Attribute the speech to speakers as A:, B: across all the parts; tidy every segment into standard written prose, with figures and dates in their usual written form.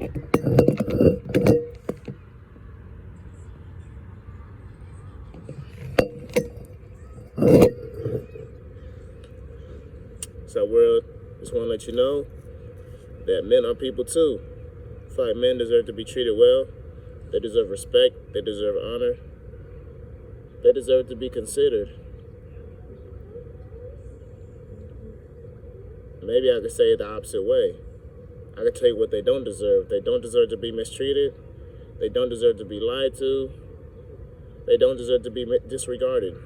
A: So, world, just want to let you know that men are people too. I feel like men deserve to be treated well. They deserve respect. They deserve honor. They deserve to be considered. Maybe I could say it the opposite way. I could tell you what they don't deserve. They don't deserve to be mistreated. They don't deserve to be lied to. They don't deserve to be disregarded.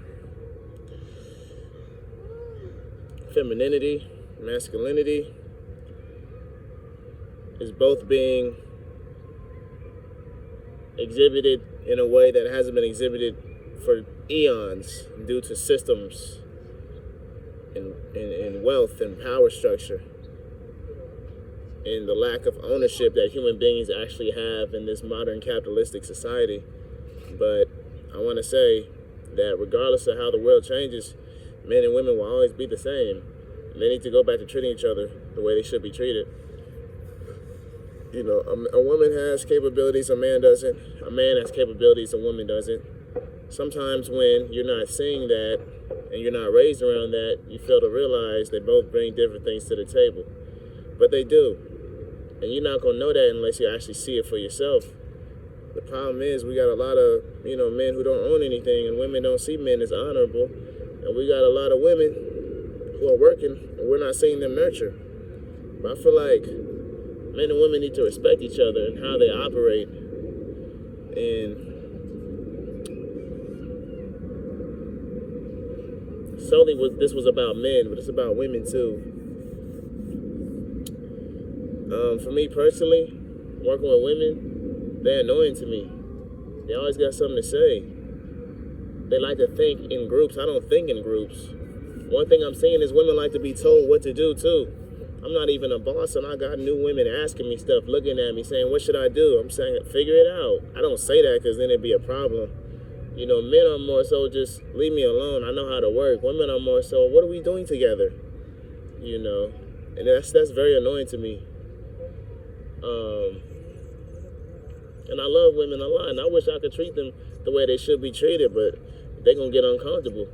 A: Femininity, masculinity is both being exhibited in a way that hasn't been exhibited for eons due to systems and wealth and power structure and the lack of ownership that human beings actually have in this modern capitalistic society. But I want to say that regardless of how the world changes, men and women will always be the same. They need to go back to treating each other the way they should be treated. You know, a woman has capabilities a man doesn't. A man has capabilities a woman doesn't. Sometimes when you're not seeing that and you're not raised around that, you fail to realize they both bring different things to the table. But they do. And you're not going to know that unless you actually see it for yourself. The problem is we got a lot of, men who don't own anything, and women don't see men as honorable. And we got a lot of women who are working and we're not seeing them nurture. But I feel like men and women need to respect each other and how they operate. And solely this was about men, but it's about women too. For me personally, working with women, they're annoying to me. They always got something to say. They like to think in groups. I don't think in groups. One thing I'm seeing is women like to be told what to do too. I'm not even a boss, and I got new women asking me stuff, looking at me, saying, what should I do? I'm saying, figure it out. I don't say that because then it'd be a problem. Men are more so just leave me alone. I know how to work. Women are more so, what are we doing together? And that's very annoying to me. And I love women a lot, and I wish I could treat them the way they should be treated, but they're going to get uncomfortable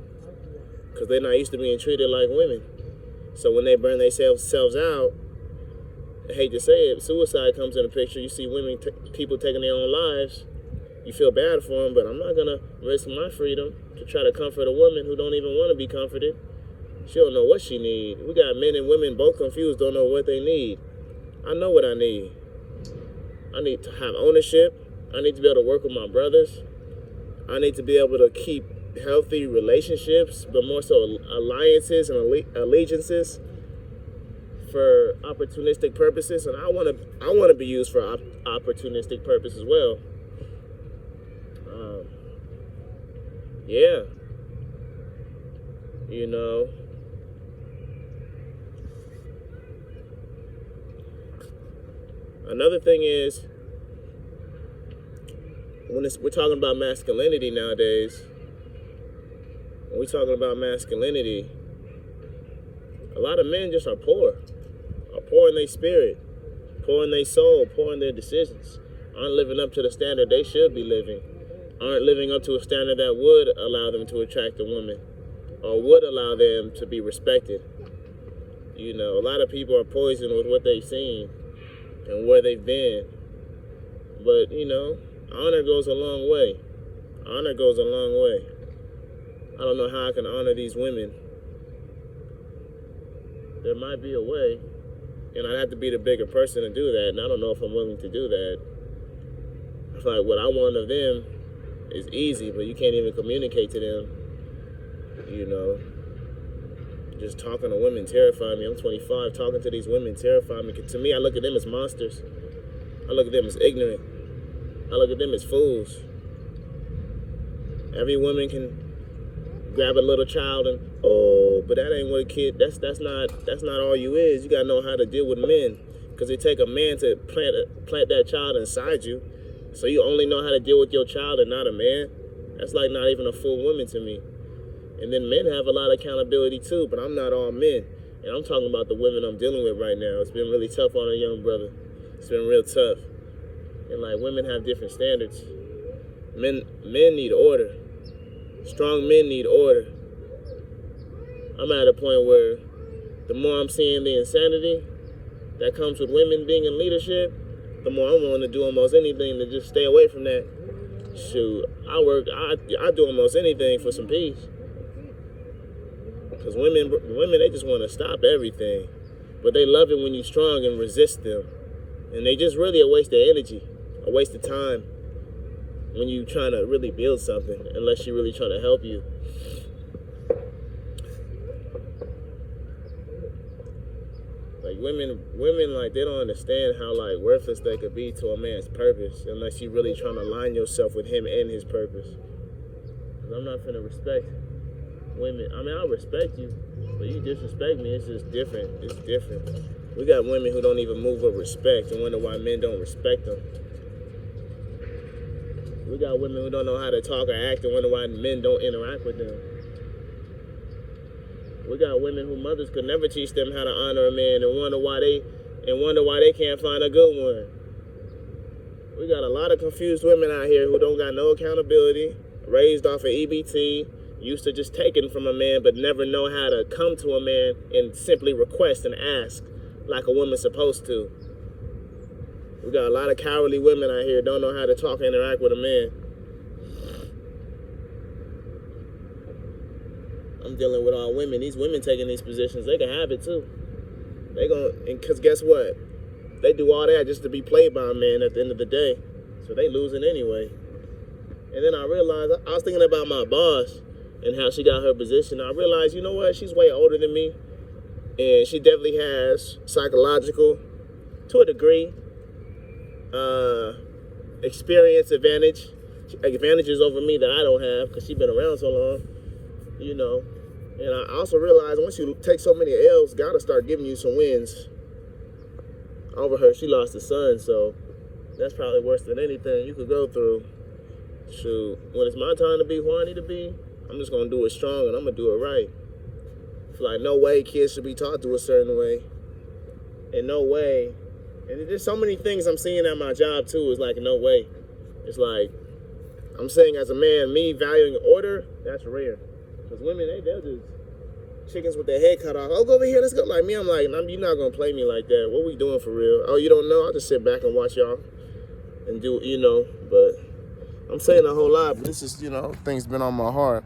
A: because they're not used to being treated like women. So when they burn themselves out, I hate to say it, suicide comes in the picture. You see people taking their own lives. You feel bad for them, but I'm not going to risk my freedom to try to comfort a woman who don't even want to be comforted. She don't know what she needs. We got men and women both confused, don't know what they need. I know what I need. I need to have ownership. I need to be able to work with my brothers. I need to be able to keep healthy relationships, but more so alliances and allegiances for opportunistic purposes. And I want to be used for opportunistic purpose as well. Yeah. Another thing is, we're talking about masculinity nowadays, when we're talking about masculinity, a lot of men just are poor in their spirit, poor in their soul, poor in their decisions, aren't living up to the standard they should be living, aren't living up to a standard that would allow them to attract a woman or would allow them to be respected. A lot of people are poisoned with what they've seen and where they've been. But, honor goes a long way. Honor goes a long way. I don't know how I can honor these women. There might be a way, and I'd have to be the bigger person to do that, and I don't know if I'm willing to do that. I feel like what I want of them is easy, but you can't even communicate to them. Just talking to women terrify me. I'm 25. Talking to these women terrify me. To me, I look at them as monsters. I look at them as ignorant. I look at them as fools. Every woman can grab a little child and, but that ain't what a kid. That's not all you is. You gotta know how to deal with men, because it take a man to plant that child inside you. So you only know how to deal with your child and not a man. That's like not even a full woman to me. And then men have a lot of accountability too, but I'm not all men. And I'm talking about the women I'm dealing with right now. It's been really tough on a young brother. It's been real tough. And like women have different standards. Men need order. Strong men need order. I'm at a point where the more I'm seeing the insanity that comes with women being in leadership, the more I'm willing to do almost anything to just stay away from that. Shoot, I do almost anything for some peace. Because women, they just want to stop everything. But they love it when you're strong and resist them. And they just really a waste of energy, a waste of time when you're trying to really build something, unless you're really trying to help you. Like women, like they don't understand how like worthless they could be to a man's purpose unless you're really trying to align yourself with him and his purpose. Cause I'm not finna respect women. I mean, I'll respect you, but you disrespect me. It's just different. It's different. We got women who don't even move with respect and wonder why men don't respect them. We got women who don't know how to talk or act and wonder why men don't interact with them. We got women who mothers could never teach them how to honor a man and wonder why they can't find a good one. We got a lot of confused women out here who don't got no accountability, raised off of EBT, used to just taking from a man, but never know how to come to a man and simply request and ask like a woman's supposed to. We got a lot of cowardly women out here don't know how to talk and interact with a man. I'm dealing with all women. These women taking these positions, they can have it too. They gonna, and cause guess what? They do all that just to be played by a man at the end of the day. So they losing anyway. And then I realized, I was thinking about my boss and how she got her position. I realized, you know what? She's way older than me. And she definitely has psychological, to a degree, experience advantages over me that I don't have because she's been around so long, you know. And I also realized once you take so many L's, gotta start giving you some wins. Over her, she lost a son, so that's probably worse than anything you could go through. Shoot, when it's my time to be who I need to be, I'm just gonna do it strong and I'm gonna do it right. I feel like no way kids should be taught to a certain way. And no way. And there's so many things I'm seeing at my job too. It's like no way. It's like I'm saying as a man, me valuing order, that's rare. Because women, they'll just chickens with their head cut off. Oh, go over here, let's go. Like me, I'm like, you're not gonna play me like that. What we doing for real? Oh, you don't know? I'll just sit back and watch y'all and do, you know. But I'm saying a whole lot, but this is, you know, things been on my heart.